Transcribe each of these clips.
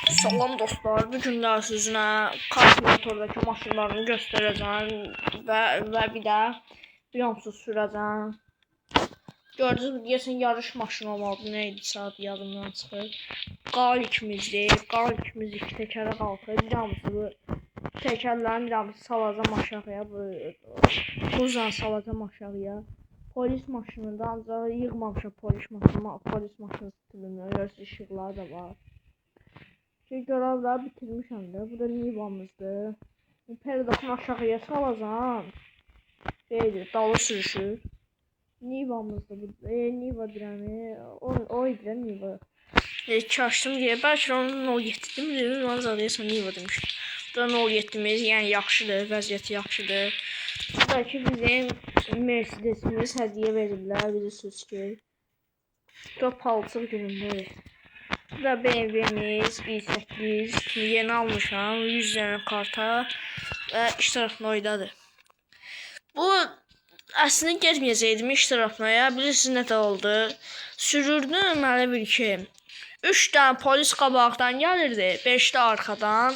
Salam dostlar, bu günlər sizinlə kalkulatordakı maşınlarını göstərəcəm və bir də biyonsuz sürəcəm. Gördünüz, deyəsən yarış maşını olmalıdır, neydi saat yadımdan çıxır. Qalikimizdir, qalikimiz iki təkərə qalxır, bir hamısı təkərlərin bir hamısı salacam aşağıya, buzla salacam aşağıya. Polis maşınında ancaq yığmamışam polis maşını stilini, görürsünüz işıqları da var. Görevləri bitirmişəm də. Bu da Nivamızdır. Peridotun aşağıya salacam. Beydir, dalı sürüşür. Nivamızdır bu. Niva dirəni. O idi də Niva. Kaçdım deyə. Bəlkə onun 07'dir mi? Mən zadəyəsən Niva demişdim. Bu da 07'miz. Yəni yaxşıdır. Vəziyyəti yaxşıdır. Bəlkə bizim Mercedesimiz hədiyyə veriblər. Bizi süskür. Bu da palçıq günündür. Bu da BMW'miz i8 yeni almışam 100 tane karta ve iştiraklı oydadır. Bu aslında getməyəcəydim iştiraklıya. Bilirsiniz nə də oldu? Sürürdüm hələ bir ki 3 tane polis qabaqdan gəlirdi, 5 də arxadan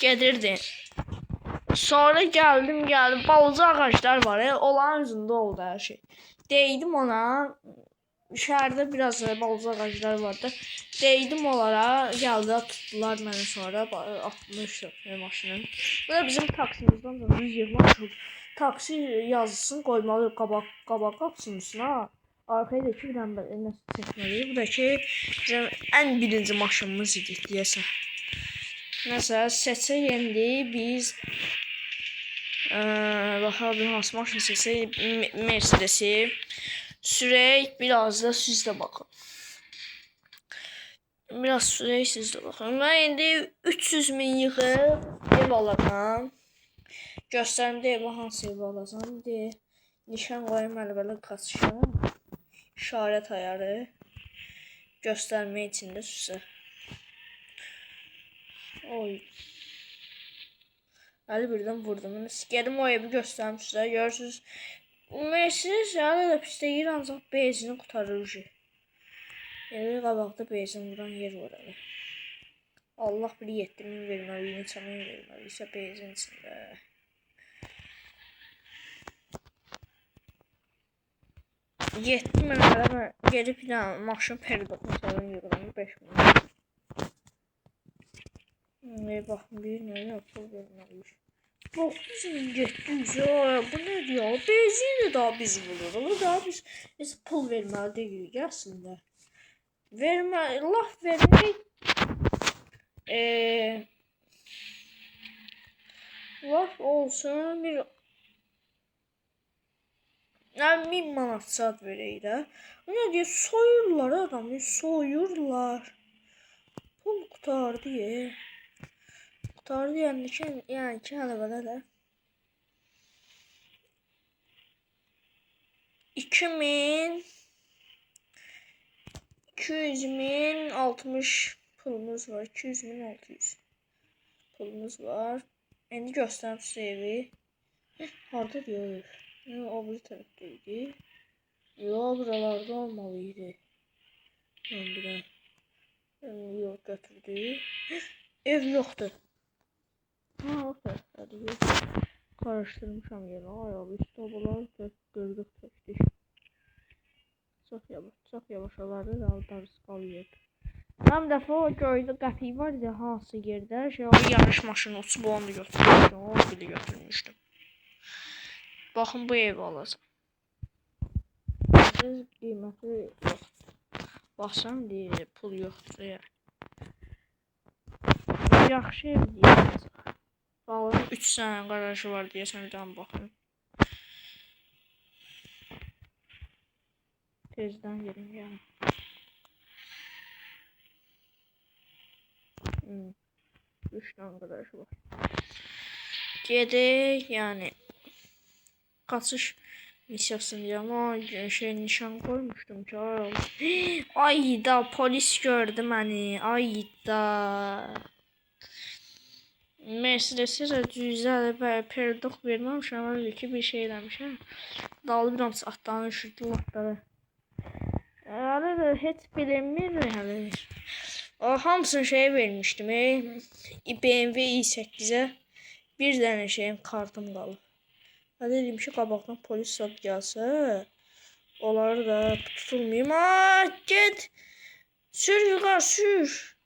gedirdi. Sonra gəldim balaca ağaclar var, onların üzündə oldu hər şey. Deydim ona. Şəhərdə biraz balaca ağaclar vardı. Deydim onlara, gəldi tutdular məni sonra atmışdı maşını. Bu da bizim taksimizdən da 120 taksi yazısını qoymalı qabaq qapısının üstünə. Arkaya da ki bir dənə nəsə çəkməliyik. Bu da ki bizim ən birinci maşınımız idi deyəsən. Nəsə seçəyəndi biz baxalım hansı maşın seçsək Mercedes'i sürək, biraz da siz də baxın. Biraz sürək, siz də baxın. Mən indi 300.000 yığıb ev alacam. Göstərim də ev hansı ev alacam. Nişan qoyum əlbələ qaçışam. İşarət ayarı. Göstərmək üçün də sizə. Oy. Əli birdən vurdum. Gedim o evi göstərim sizə. Görürsünüz. Mercedes hələ də pis deyir, ancaq benzini qurtarır. Evi qabaqda benzin vuran yer var hələ. Allah bilir 7.000 verməli, neçə min verməli isə benzin içində. Yetdi mən hələ gedib bir dənə maşın peridotuna salın yığıram 5.000. Baxın bir nə yapıb verməliyik. 9700 ya, bu ne diyor? Benzini daha biz buluruq. Daha biz pul verməli deyilik əslində. Laf vermək laf olsun bir 1000 manat saat verək də. Ne diyor? Soyurlar adamı, soyurlar. Pul qutardı ya. Qutardı yani ki hələ belələr. 2000 200.000 60 pulumuz var. 200.600 pulumuz var. İndi göstərim sizə evi. Harda diyor? O bir tərəfdəydi. Yox, buralarda olmalıydı. Yox, götürdü. Ev yoxdur. Ha, o tərəfdədir. Karıştırmışam yeri. Ay abi, istabalar gördük çəkdik. Çox yavaş olardı, darısı qalıyıb. Tam dəfə o gördü qəpik var idi hansı yerdə. O yarış maşını uçub onu götürmüşdüm. Onu bile götürmüşdüm. Baxın bu evi alacam. Qiyməti yox. Baxsam deyir, pul yoxdur ya. Yaxşı ev deyəcək. Bağların 3 tane garajı var deyəsən, bir dənə baxın. Tezdən gedim yəni. 3 tane garajı var. Gedək yəni. Qaçış missiyasını deyəm. O nişan koymuştum ki. Ayda polis gördü məni. Ayda. Mercedes'e de güzel peridot verməmişəm. Öyle ki bir şey eləmişəm. Dalı bir hamısı atlarını üşürdü latları. Hələ də heç bilinmir hələ. Hamısını şeye vermişdim. BMW i8'e bir dənə şeyim kartım qalıb. Hadi dedim ki qabaqdan polis sab gəlsə, onları da tutulmayayım. Get! Sür yuqar, sür!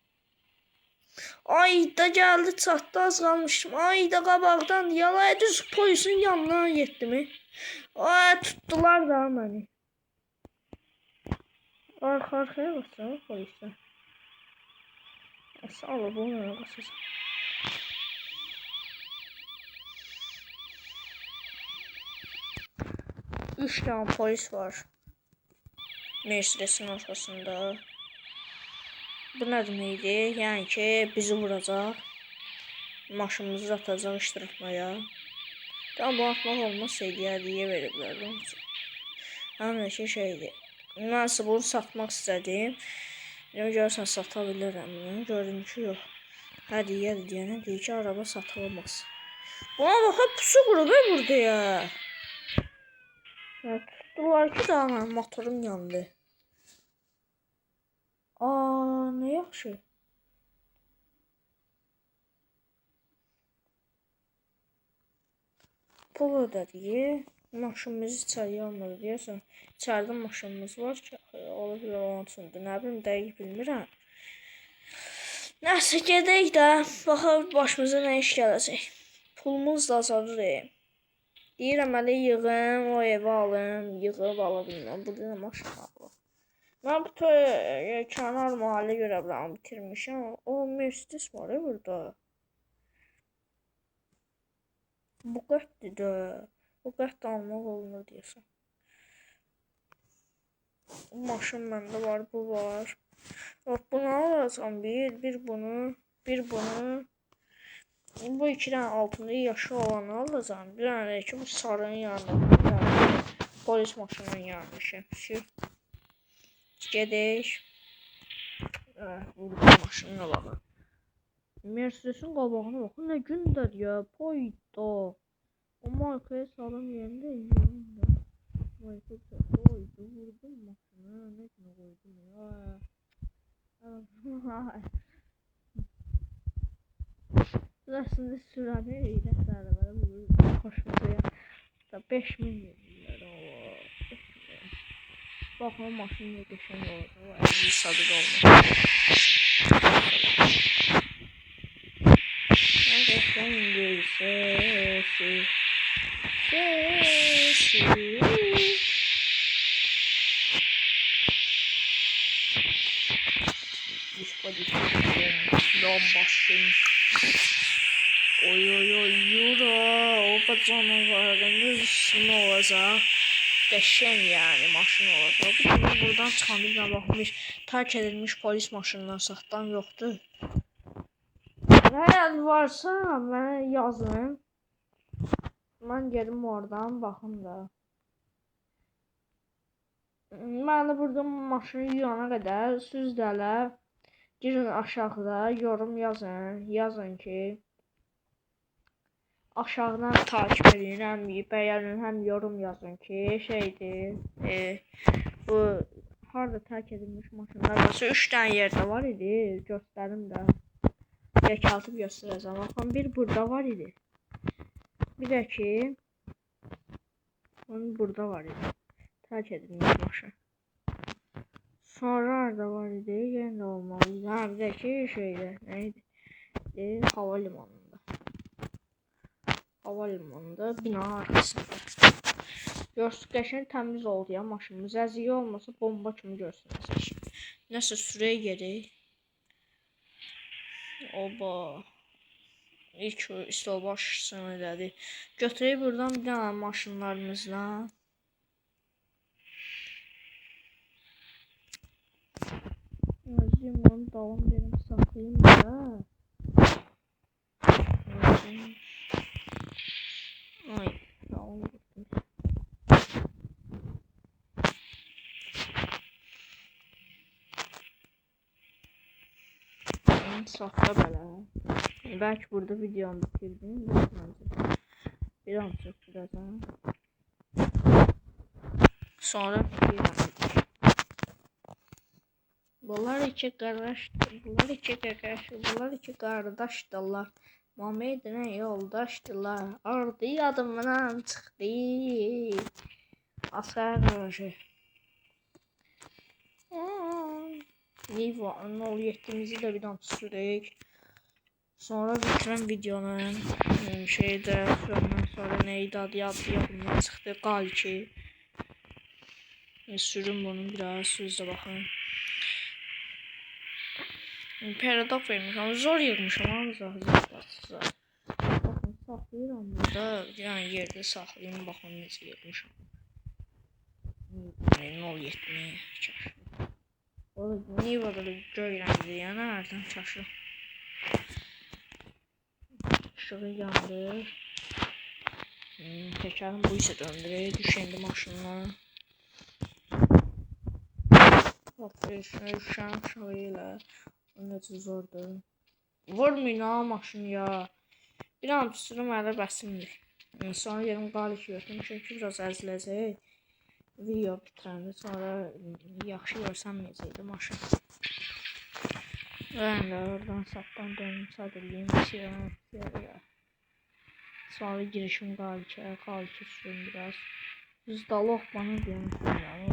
Ay da geldi çatdı az qalmışdım. Ay da qabaqdan yalaya düz polisin yanına getdim. Ay tutdular da məni. Arkaya basın polisler. Sağ ol bu ne basın. Üç tane polis var. Mercedes'in ortasında. Bu ne demeydi? Yani ki bizi vuracak. Maşınımızı atacak iştirakmaya. Tamam bu atmak olmasaydı ya diye verirler. Hem de şeydi. Nasıl bunu satmak istedim. Ne görürsen satabilirim. Gördüm ki yok. Hadi yer diyene deyir ki araba satılamaz. Buna bakıp pusu qurub burada ya. Tutdular ki daha motorum yandı. Ne yaxşı. Pul ödədik. Maşınımızı içəriyə almadı deyəsən. İçəridə maşınımız var ki, ola bilər onun üçündür. Nə bilim, dəqiq bilmirəm. Nəsə, gedək də, baxaq başımıza nə iş gələcək. Pulumuz da azalır. Deyirəm, hələ yığım, o evi alım, yığıb ala bilməm. Burada nə maşın alır. Mən bu kənar mahallə görə bilərəm, bitirmişəm. O, Mercedes var ya burada. Bu qəddir də. Bu qədd almaq olunur deyəsən. Bu maşın məndə var, bu var. Bax, bunu alacam bir bunu, bir bunu. Bu iki dənə altında yaşı olanı alacam. Bir dənə ki, bu sarının yanında. Polis maşının yanında. Gedək. Burada maşınına baxın. Mercedes'in qabağına baxın. Nə gündər ya. Poyda. O markaya salım yerində yanında. Markaya koydu. Vurdum maşını. Nə günə koydum ya. Aslında sürəni ilə sərəvələ vurur. Xoşumuza ya. 5000 verirlər. Baxın maşın ne qəşəng olacaq. O əziz sadık olmaz. Qəşəng sesi. Başın. Oy yura. O canavarın üstüne olacaq. Qəşəng yani maşın olacaq. Buradan çıxanda baxmış, terk edilmiş polis maşınından satan yoxdur. Eğer varsa mənə yazın. Mən gedim oradan baxım da. Mən də burada maşını yuyana qədər siz də elə girin aşağıda yorum yazın. Yazın ki aşağıdan takip edin, həm bəyənin, həm yorum yazın ki şeydir. Bu harda terk edilmiş maşınlar varsa 3 tane yerde var idi. Göstərim də. Yekəltib göstərəcəm. Baxın, bir burada var idi. Bir də ki burada var idi. Terk edilmiş maşın. Sonra orada var idi. Yenə olmalıydı. Ha, bir də ki şeydə neydi? Havalimanında. Havalimanında bina arkasında. Görsün qəşəng təmiz oldu ya maşınımız. Əziyi olmasa bomba kimi görsünüz. Nəsə sürəyə gedək. Oba. İlk istol başsın elədi. Götürək buradan bir dənə maşınlarımızla. Özüm onu davam benim saklayayım da. Ay, davam ettim. Sakla belə. Belki burada videomu bitirdim. Bir an çəkdirəcəm. Sonra Bunlar iki qardaşdır. Bunlar iki qardaşdır. Bunlar iki qardaşdırlar. Muhammed'inə yoldaşdırlar. Ardı yadımdan çıxdı. Asker qardaşı. Niva 07'mizi de bir daha sürək. Sonra bitirən videonun şeydə ondan neydi adı yadımdan çıxdı. Qalki. Sürün bunu biraz sözlə baxın. Paradox vermişəm. Zor yığmışam ama zahzat. Baxın saxlayıram burada. Yəni yerdə saxlayayım baxın necə yığmışam. 0.70 çaşı. O da Niva'da da görürəm yəni hərdən çaşı. Işığı yandır. Təkərim bu isə döndürək. Düşəndi maşından. Düşən uşağı ilə. Necə zordur. Vurmayın ha maşını ya. Bir an sürüm ələ bəsimdir. Sonra yerim qalik götürmüşəm ki biraz əziləcək. Video bitirəndə sonra yaxşı görsənməyəcəkdi maşın. Ben de oradan saptan dönüm sadəliyim. Sonra girişim qaliki sürüm biraz. Yüzdalı bana demişim yani.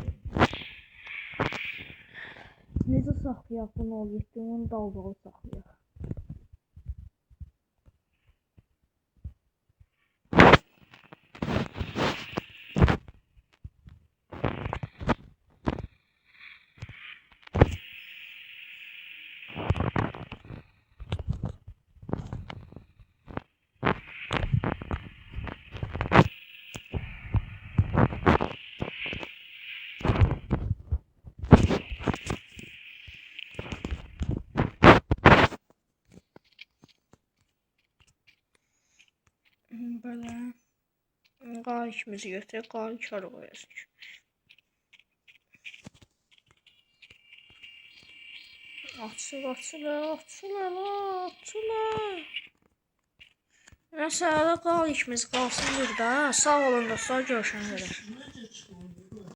Necə saxlayaq bunu ol yetdiğinin dalbalı saxlayaq. Böyle qalikimizi götürək, qalik hara qoyasıq. Açılar. Neyse, qalikimiz qalsın burada. Sağ olun dostlar, görüşənə qədər.